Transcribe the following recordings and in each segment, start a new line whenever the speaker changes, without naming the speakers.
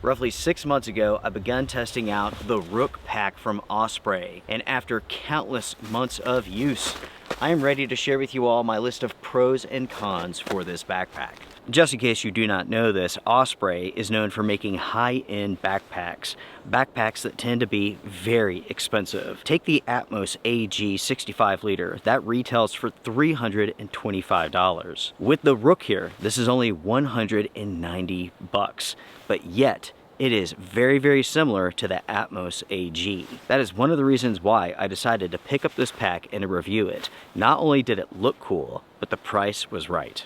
Roughly 6 months ago, I began testing out the Rook pack from Osprey, and after countless months of use, I am ready to share with you all my list of pros and cons for this backpack. Just in case you do not know this, Osprey is known for making high-end backpacks that tend to be very expensive. Take the Atmos AG 65 liter, that retails for $325. With the Rook here, this is only $190, but yet it is very, very similar to the Atmos AG. That is one of the reasons why I decided to pick up this pack and to review it. Not only did it look cool, but the price was right.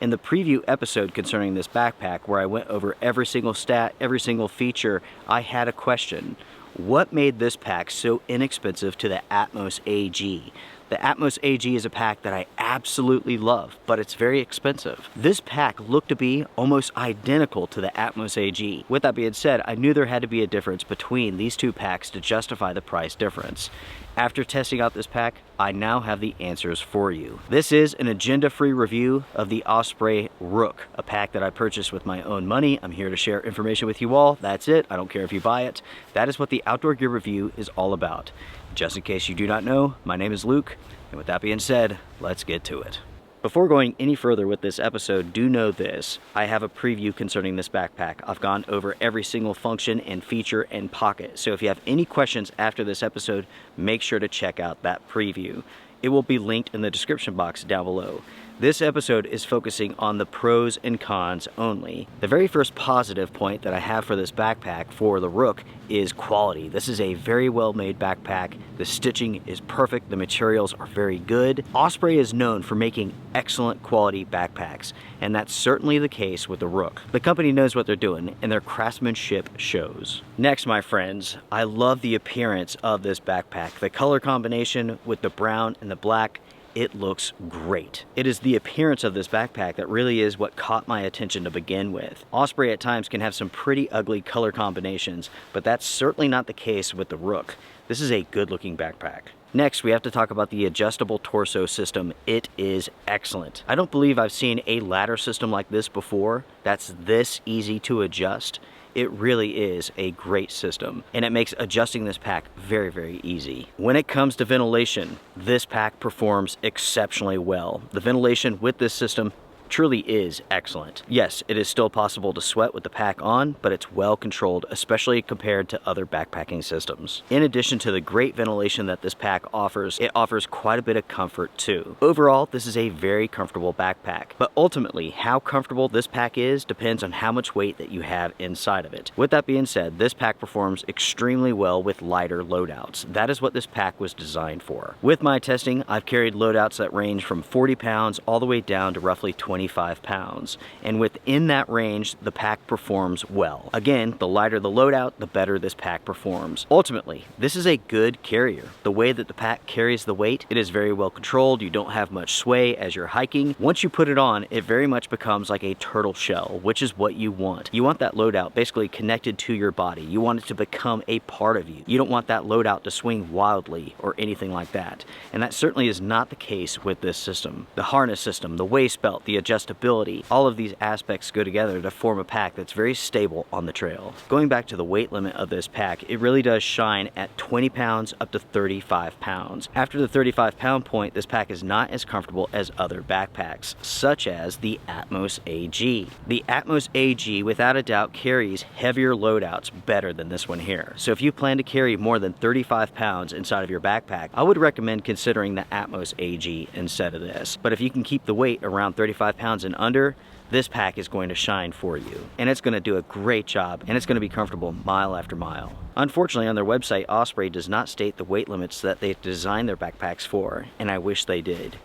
In the preview episode concerning this backpack, where I went over every single stat, every single feature, I had a question. What made this pack so inexpensive to the Atmos AG? The Atmos AG is a pack that I absolutely love, but it's very expensive. This pack looked to be almost identical to the Atmos AG. With that being said, I knew there had to be a difference between these two packs to justify the price difference. After testing out this pack, I now have the answers for you. This is an agenda-free review of the Osprey Rook, a pack that I purchased with my own money. I'm here to share information with you all. That's it. I don't care if you buy it. That is what the outdoor gear review is all about. Just in case you do not know, my name is Luke, and with that being said, let's get to it. Before going any further with this episode, do know this. I have a preview concerning this backpack. I've gone over every single function and feature and pocket. So if you have any questions after this episode, make sure to check out that preview. It will be linked in the description box down below. This episode is focusing on the pros and cons only. The very first positive point that I have for this backpack for the Rook is quality. This is a very well made backpack. The stitching is perfect. The materials are very good. Osprey is known for making excellent quality backpacks, and that's certainly the case with the Rook. The company knows what they're doing, and their craftsmanship shows. Next, my friends, I love the appearance of this backpack. The color combination with the brown and the black, it looks great. It is the appearance of this backpack that really is what caught my attention to begin with. Osprey at times can have some pretty ugly color combinations, but that's certainly not the case with the Rook. This is a good looking backpack. Next, we have to talk about the adjustable torso system. It is excellent. I don't believe I've seen a ladder system like this before that's this easy to adjust. It really is a great system, and it makes adjusting this pack very, very easy. When it comes to ventilation, this pack performs exceptionally well. The ventilation with this system truly is excellent. Yes, it is still possible to sweat with the pack on, but it's well controlled, especially compared to other backpacking systems. In addition to the great ventilation that this pack offers, it offers quite a bit of comfort too. Overall, this is a very comfortable backpack, but ultimately, how comfortable this pack is depends on how much weight that you have inside of it. With that being said, this pack performs extremely well with lighter loadouts. That is what this pack was designed for. With my testing, I've carried loadouts that range from 40 pounds all the way down to roughly 25 pounds, and within that range the pack performs well. Again, the lighter the loadout, the better this pack performs. Ultimately, this is a good carrier. The way that the pack carries the weight, it is very well controlled. You don't have much sway as you're hiking. Once you put it on, it very much becomes like a turtle shell, which is what you want. You want that loadout basically connected to your body. You want it to become a part of you. You don't want that loadout to swing wildly or anything like that, and that certainly is not the case with this system. The harness system, the waist belt, the adjustability, all of these aspects go together to form a pack that's very stable on the trail. Going back to the weight limit of this pack, it really does shine at 20 pounds up to 35 pounds. After the 35 pound point, this pack is not as comfortable as other backpacks, such as the Atmos AG. The Atmos AG, without a doubt, carries heavier loadouts better than this one here. So if you plan to carry more than 35 pounds inside of your backpack, I would recommend considering the Atmos AG instead of this. But if you can keep the weight around 35 pounds and under, this pack is going to shine for you, and it's going to do a great job, and it's going to be comfortable mile after mile. Unfortunately, on their website, Osprey does not state the weight limits that they've designed their backpacks for, and I wish they did.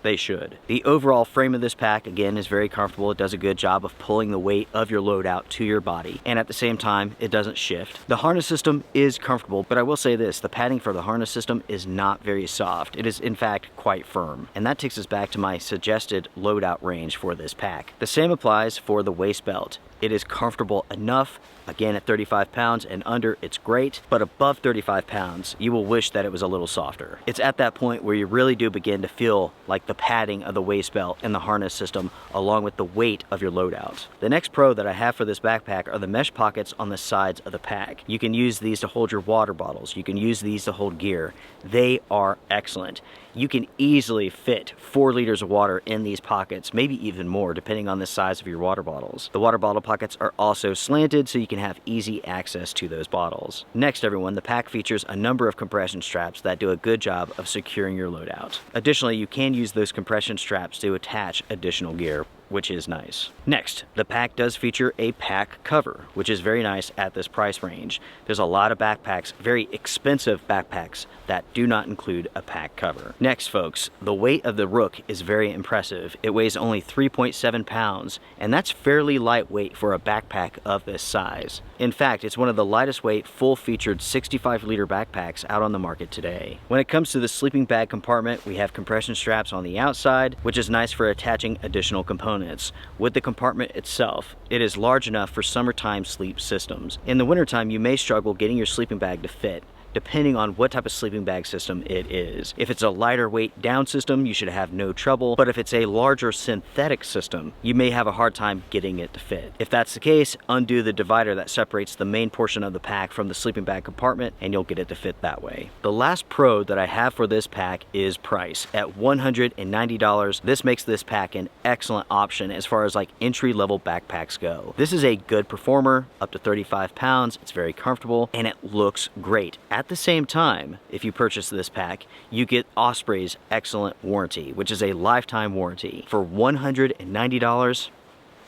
They should. The overall frame of this pack, again, is very comfortable. It does a good job of pulling the weight of your loadout to your body, and at the same time, it doesn't shift. The harness system is comfortable, but I will say this, the padding for the harness system is not very soft. It is, in fact, quite firm, and that takes us back to my suggested loadout range for this pack. The same applies for the waist belt. It is comfortable enough. Again, at 35 pounds and under, it's great, but above 35 pounds, you will wish that it was a little softer. It's at that point where you really do begin to feel like the padding of the waist belt and the harness system, along with the weight of your loadout. The next pro that I have for this backpack are the mesh pockets on the sides of the pack. You can use these to hold your water bottles. You can use these to hold gear. They are excellent. You can easily fit 4 liters of water in these pockets, maybe even more, depending on the size of your water bottles. The water bottle pockets are also slanted, so you can have easy access to those bottles. Next, everyone, the pack features a number of compression straps that do a good job of securing your loadout. Additionally, you can use those compression straps to attach additional gear, which is nice. Next, the pack does feature a pack cover, which is very nice at this price range. There's a lot of backpacks, very expensive backpacks, that do not include a pack cover. Next, folks, the weight of the Rook is very impressive. It weighs only 3.7 pounds, and that's fairly lightweight for a backpack of this size. In fact, it's one of the lightest weight, full-featured 65-liter backpacks out on the market today. When it comes to the sleeping bag compartment, we have compression straps on the outside, which is nice for attaching additional components. With the compartment itself, it is large enough for summertime sleep systems. In the wintertime, you may struggle getting your sleeping bag to fit, depending on what type of sleeping bag system it is. If it's a lighter weight down system, you should have no trouble, but if it's a larger synthetic system, you may have a hard time getting it to fit. If that's the case, undo the divider that separates the main portion of the pack from the sleeping bag compartment, and you'll get it to fit that way. The last pro that I have for this pack is price. At $190, this makes this pack an excellent option as far as like entry-level backpacks go. This is a good performer, up to 35 pounds, it's very comfortable, and it looks great. At the same time, if you purchase this pack, you get Osprey's excellent warranty, which is a lifetime warranty. For $190,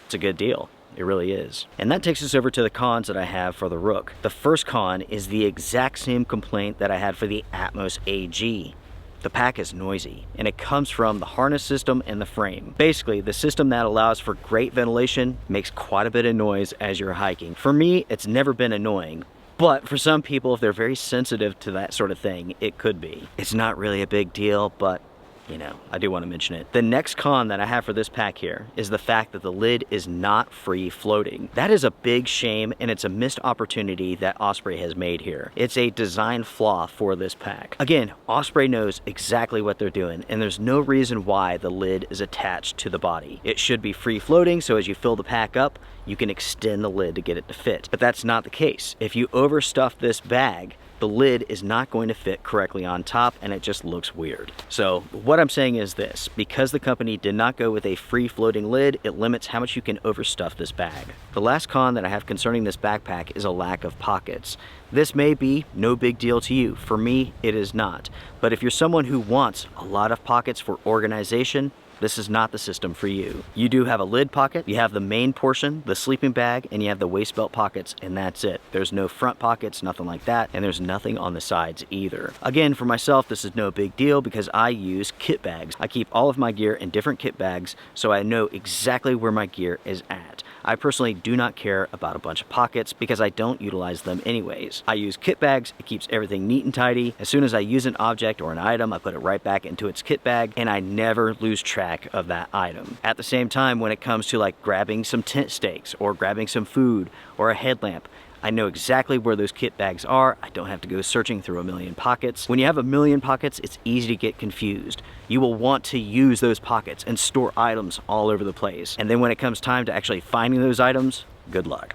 it's a good deal. It really is. And that takes us over to the cons that I have for the Rook. The first con is the exact same complaint that I had for the Atmos AG. The pack is noisy, and it comes from the harness system and the frame. Basically, the system that allows for great ventilation makes quite a bit of noise as you're hiking. For me, it's never been annoying. But for some people, if they're very sensitive to that sort of thing, it could be. It's not really a big deal, but you know, I do want to mention it. The next con that I have for this pack here is the fact that the lid is not free floating. That is a big shame, and it's a missed opportunity that Osprey has made here. It's a design flaw for this pack. Again, Osprey knows exactly what they're doing, and there's no reason why the lid is attached to the body. It should be free floating, so as you fill the pack up, you can extend the lid to get it to fit. But that's not the case. If you overstuff this bag, the lid is not going to fit correctly on top, and it just looks weird. So what I'm saying is this: because the company did not go with a free floating lid, it limits how much you can overstuff this bag. The last con that I have concerning this backpack is a lack of pockets. This may be no big deal to you. For me, it is not. But if you're someone who wants a lot of pockets for organization, this is not the system for you. You do have a lid pocket, you have the main portion, the sleeping bag, and you have the waist belt pockets, and that's it. There's no front pockets, nothing like that, and there's nothing on the sides either. Again, for myself, this is no big deal because I use kit bags. I keep all of my gear in different kit bags, so I know exactly where my gear is at. I personally do not care about a bunch of pockets because I don't utilize them anyways. I use kit bags, it keeps everything neat and tidy. As soon as I use an object or an item, I put it right back into its kit bag, and I never lose track of that item. At the same time, when it comes to like grabbing some tent stakes or grabbing some food or a headlamp, I know exactly where those kit bags are. I don't have to go searching through a million pockets. When you have a million pockets, it's easy to get confused. You will want to use those pockets and store items all over the place. And then when it comes time to actually finding those items, good luck.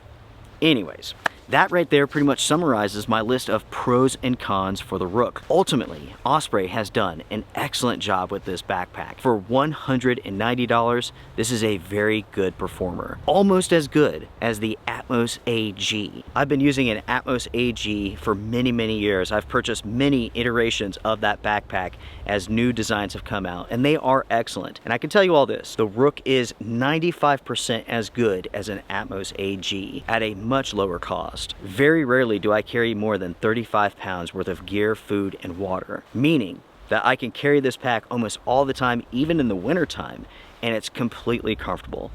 Anyways, that right there pretty much summarizes my list of pros and cons for the Rook. Ultimately, Osprey has done an excellent job with this backpack. For $190, this is a very good performer. Almost as good as the Atmos AG. I've been using an Atmos AG for many, many years. I've purchased many iterations of that backpack as new designs have come out, and they are excellent. And I can tell you all this, the Rook is 95% as good as an Atmos AG at a much lower cost. Very rarely do I carry more than 35 pounds worth of gear, food, and water, meaning that I can carry this pack almost all the time, even in the winter time, and it's completely comfortable.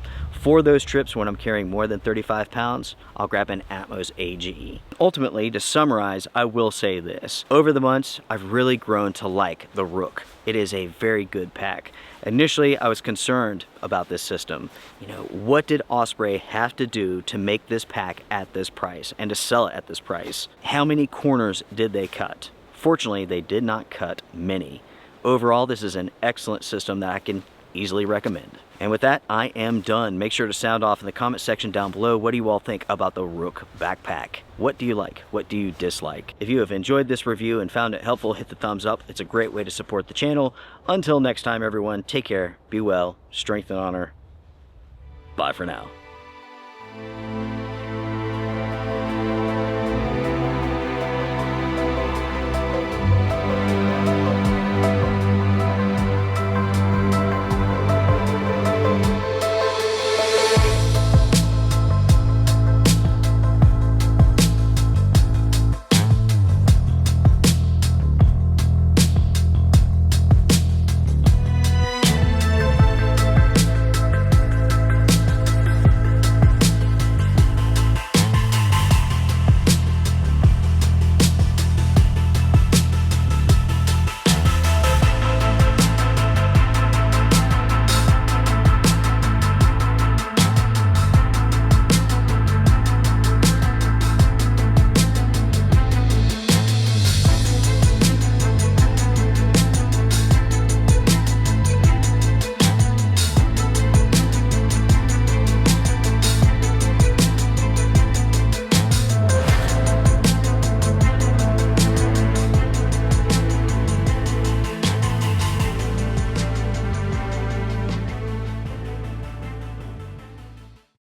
For those trips when I'm carrying more than 35 pounds, I'll grab an Atmos AG. Ultimately, to summarize, I will say this. Over the months, I've really grown to like the Rook. It is a very good pack. Initially, I was concerned about this system. You know, what did Osprey have to do to make this pack at this price and to sell it at this price? How many corners did they cut? Fortunately, they did not cut many. Overall, this is an excellent system that I can easily recommend. And with that, I am done. Make sure to sound off in the comment section down below. What do you all think about the Rook Backpack? What do you like? What do you dislike? If you have enjoyed this review and found it helpful, hit the thumbs up. It's a great way to support the channel. Until next time, everyone, take care, be well, strength and honor. Bye for now.